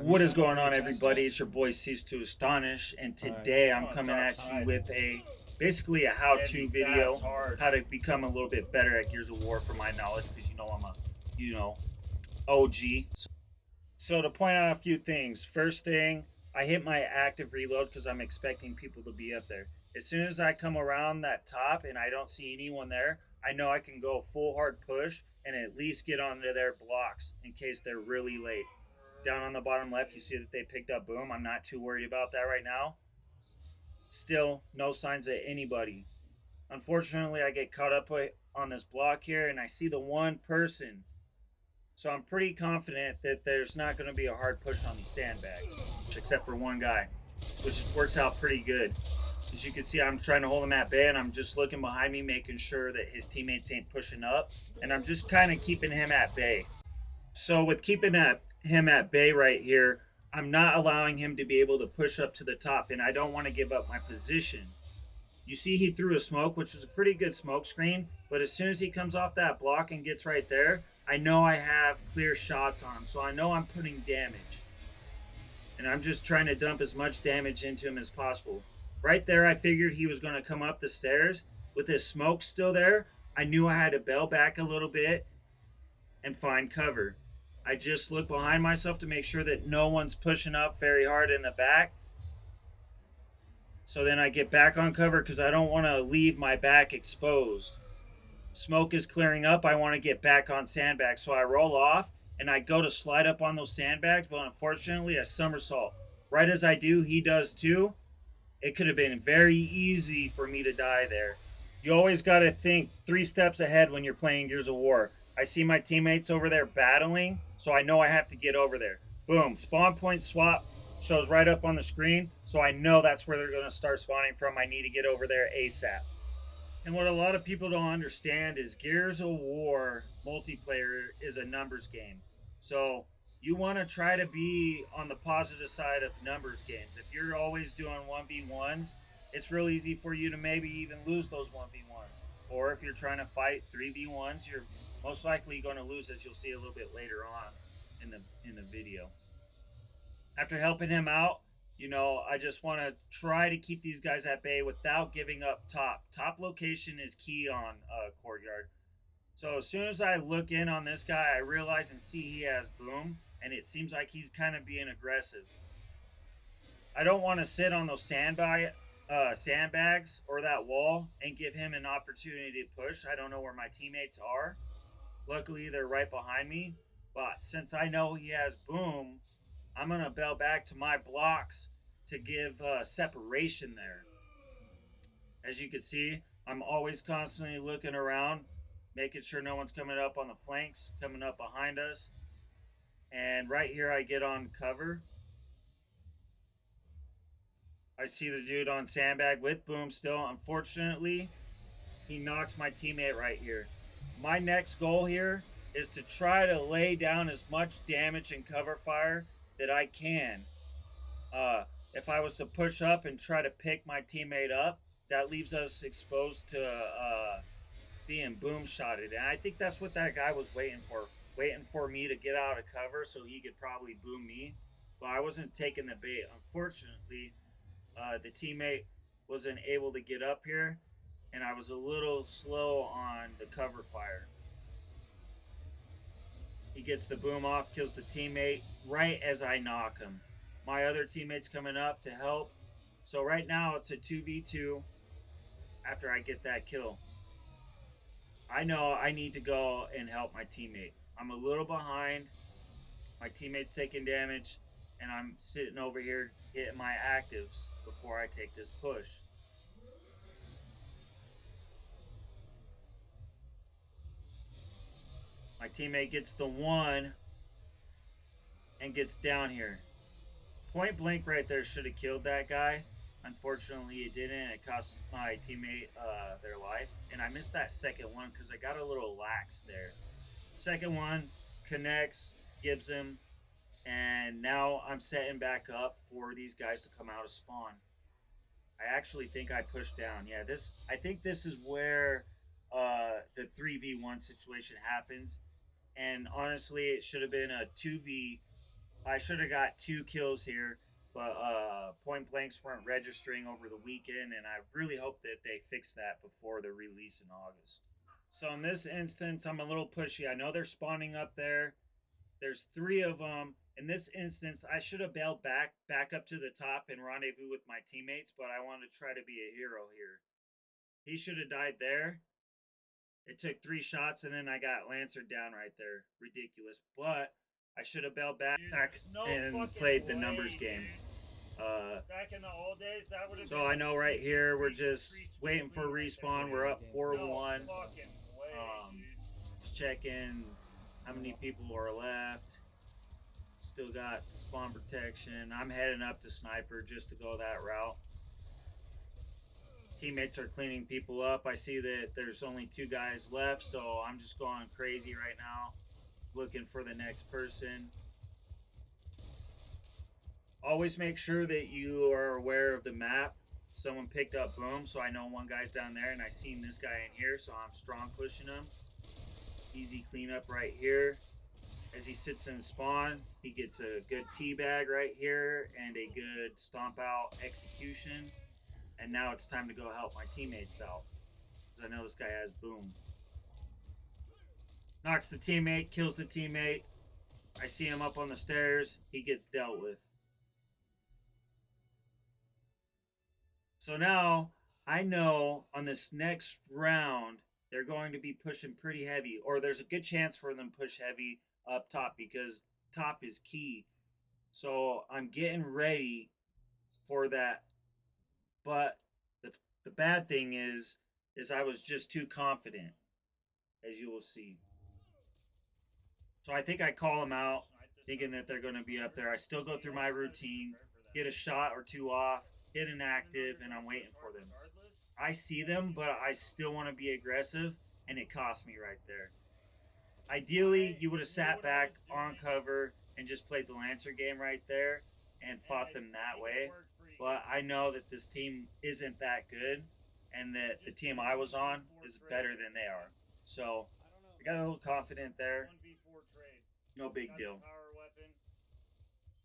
What is going on, everybody? It's your boy Cease to Astonish, and today I'm coming at you with basically a how-to video, how to become a little bit better at Gears of War for my knowledge, because I'm a you know OG. So to point out a few things, first thing, I hit my active reload because I'm expecting people to be up there. As soon as I come around that top and I don't see anyone there, I know I can go full hard push and at least get onto their blocks in case they're really late. Down on the bottom left, you see that they picked up Boom. I'm not too worried about that right now. Still, no signs of anybody. Unfortunately, I get caught up on this block here and I see the one person. So I'm pretty confident that there's not going to be a hard push on these sandbags, except for one guy, which works out pretty good. As you can see, I'm trying to hold him at bay, and I'm just looking behind me, making sure that his teammates ain't pushing up, and I'm just kind of keeping him at bay. So with keeping him at bay right here, I'm not allowing him to be able to push up to the top, and I don't want to give up my position. You see he threw a smoke, which was a pretty good smoke screen, but as soon as he comes off that block and gets right there, I know I have clear shots on him, so I know I'm putting damage. And I'm just trying to dump as much damage into him as possible. Right there, I figured he was going to come up the stairs. With his smoke still there, I knew I had to bail back a little bit and find cover. I just look behind myself to make sure that no one's pushing up very hard in the back. So then I get back on cover because I don't want to leave my back exposed. Smoke is clearing up. I want to get back on sandbags. So I roll off and I go to slide up on those sandbags, but unfortunately, a somersault. Right as I do, he does too. It could have been very easy for me to die there. You always got to think 3 steps ahead when you're playing Gears of War. I see my teammates over there battling, so I know I have to get over there. Boom, spawn point swap shows right up on the screen, so I know that's where they're going to start spawning from. I need to get over there ASAP. And what a lot of people don't understand is Gears of War multiplayer is a numbers game. So you want to try to be on the positive side of numbers games. If you're always doing 1v1s, it's real easy for you to maybe even lose those 1v1s. Or if you're trying to fight 3v1s, you're most likely going to lose, as you'll see a little bit later on in the video. After helping him out, I just want to try to keep these guys at bay without giving up top. Top location is key on Courtyard. So as soon as I look in on this guy, I realize and see he has Boom, and it seems like he's kind of being aggressive. I don't want to sit on those sandbags or that wall and give him an opportunity to push. I don't know where my teammates are. Luckily, they're right behind me. But since I know he has Boom, I'm going to bail back to my blocks to give separation there. As you can see, I'm always constantly looking around, making sure no one's coming up on the flanks, coming up behind us. And right here, I get on cover. I see the dude on sandbag with Boom still. Unfortunately, he knocks my teammate right here. My next goal here is to try to lay down as much damage and cover fire that I can. If I was to push up and try to pick my teammate up, that leaves us exposed to being boom shotted. And I think that's what that guy was waiting for me to get out of cover so he could probably boom me. But I wasn't taking the bait. Unfortunately, the teammate wasn't able to get up here, and I was a little slow on the cover fire. He gets the boom off, kills the teammate right as I knock him. My other teammate's coming up to help. So right now it's a 2v2 after I get that kill. I know I need to go and help my teammate. I'm a little behind. My teammate's taking damage, and I'm sitting over here hitting my actives before I take this push. My teammate gets the one and gets down here. Point blank right there should have killed that guy. Unfortunately, it didn't. It cost my teammate their life. And I missed that second one because I got a little lax there. Second one connects, gives him, and now I'm setting back up for these guys to come out of spawn. I actually think I pushed down. Yeah, I think this is where the 3v1 situation happens. And honestly, it should have been a I should have got 2 kills here, but point blanks weren't registering over the weekend, and I really hope that they fix that before the release in August. So in this instance, I'm a little pushy. I know they're spawning up there. There's 3 of them. In this instance, I should have bailed back up to the top and rendezvous with my teammates, but I want to try to be a hero here. He should have died there. It took 3 shots, and then I got Lancer down right there. Ridiculous. But I should have bailed back and played the numbers game. Back in the old days, that would have so I know right here we're just waiting for a respawn. We're up 4-1. Just checking how many people are left. Still got spawn protection. I'm heading up to sniper just to go that route. Teammates are cleaning people up. I see that there's only 2 guys left, so I'm just going crazy right now, looking for the next person. Always make sure that you are aware of the map. Someone picked up boom, so I know one guy's down there, and I seen this guy in here, so I'm strong pushing him. Easy cleanup right here. As he sits in spawn, he gets a good teabag right here and a good stomp out execution. And now it's time to go help my teammates out, because I know this guy has boom. Knocks the teammate, kills the teammate. I see him up on the stairs. He gets dealt with. So now I know on this next round they're going to be pushing pretty heavy, or there's a good chance for them to push heavy up top, because top is key. So I'm getting ready for that. But the bad thing is I was just too confident, as you will see. So I think I call them out, thinking that they're going to be up there. I still go through my routine, get a shot or 2 off, hit an active, and I'm waiting for them. I see them, but I still want to be aggressive, and it cost me right there. Ideally, you would have sat back on cover and just played the Lancer game right there and fought them that way. But I know that this team isn't that good, and that the team I was on is better than they are. So I got a little confident there. No big deal.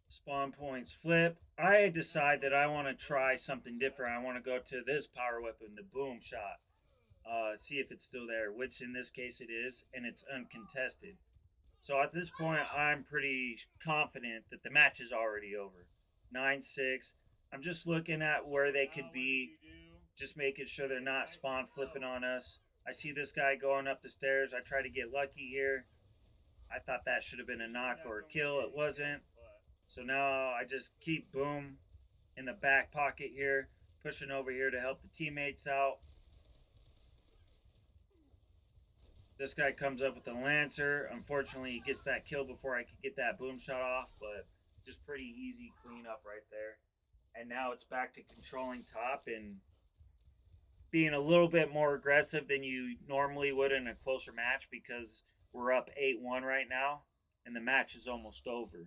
Spawn points flip. I decide that I want to try something different. I want to go to this power weapon, the boom shot. See if it's still there, which in this case it is, and it's uncontested. So at this point, I'm pretty confident that the match is already over. 9-6. I'm just looking at where they could be, just making sure they're not spawn flipping on us. I see this guy going up the stairs. I try to get lucky here. I thought that should have been a knock or a kill. It wasn't. So now I just keep boom in the back pocket here, pushing over here to help the teammates out. This guy comes up with a Lancer. Unfortunately, he gets that kill before I could get that boom shot off, but just pretty easy cleanup right there. And now it's back to controlling top and being a little bit more aggressive than you normally would in a closer match, because we're up 8-1 right now and the match is almost over.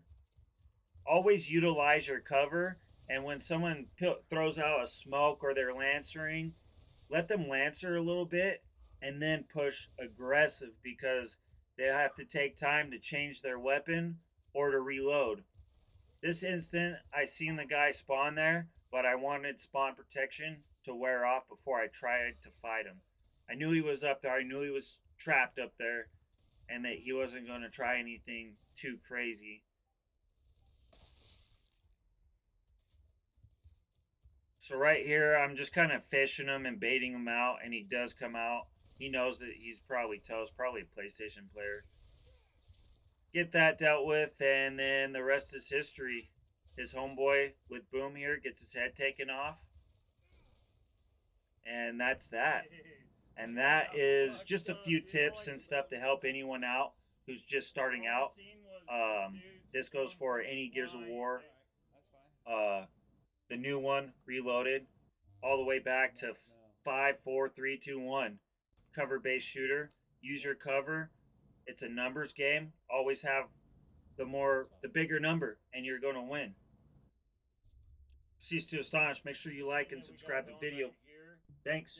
Always utilize your cover, and when someone throws out a smoke or they're lancering, let them lancer a little bit and then push aggressive, because they have to take time to change their weapon or to reload. This instant, I seen the guy spawn there, but I wanted spawn protection to wear off before I tried to fight him. I knew he was up there. I knew he was trapped up there, and that he wasn't going to try anything too crazy. So right here, I'm just kind of fishing him and baiting him out, and he does come out. He knows that he's probably toast, probably a PlayStation player. Get that dealt with, and then the rest is history. His homeboy with boom here gets his head taken off. And that's that. And that is just a few tips and stuff to help anyone out who's just starting out. This goes for any Gears of War. The new one, Reloaded, all the way back to 5, 4, 3, 2, 1. Cover-based shooter. Use your cover. It's a numbers game. Always have the bigger number, and you're going to win. Cease to astonish. Make sure you like and subscribe to the video. Thanks.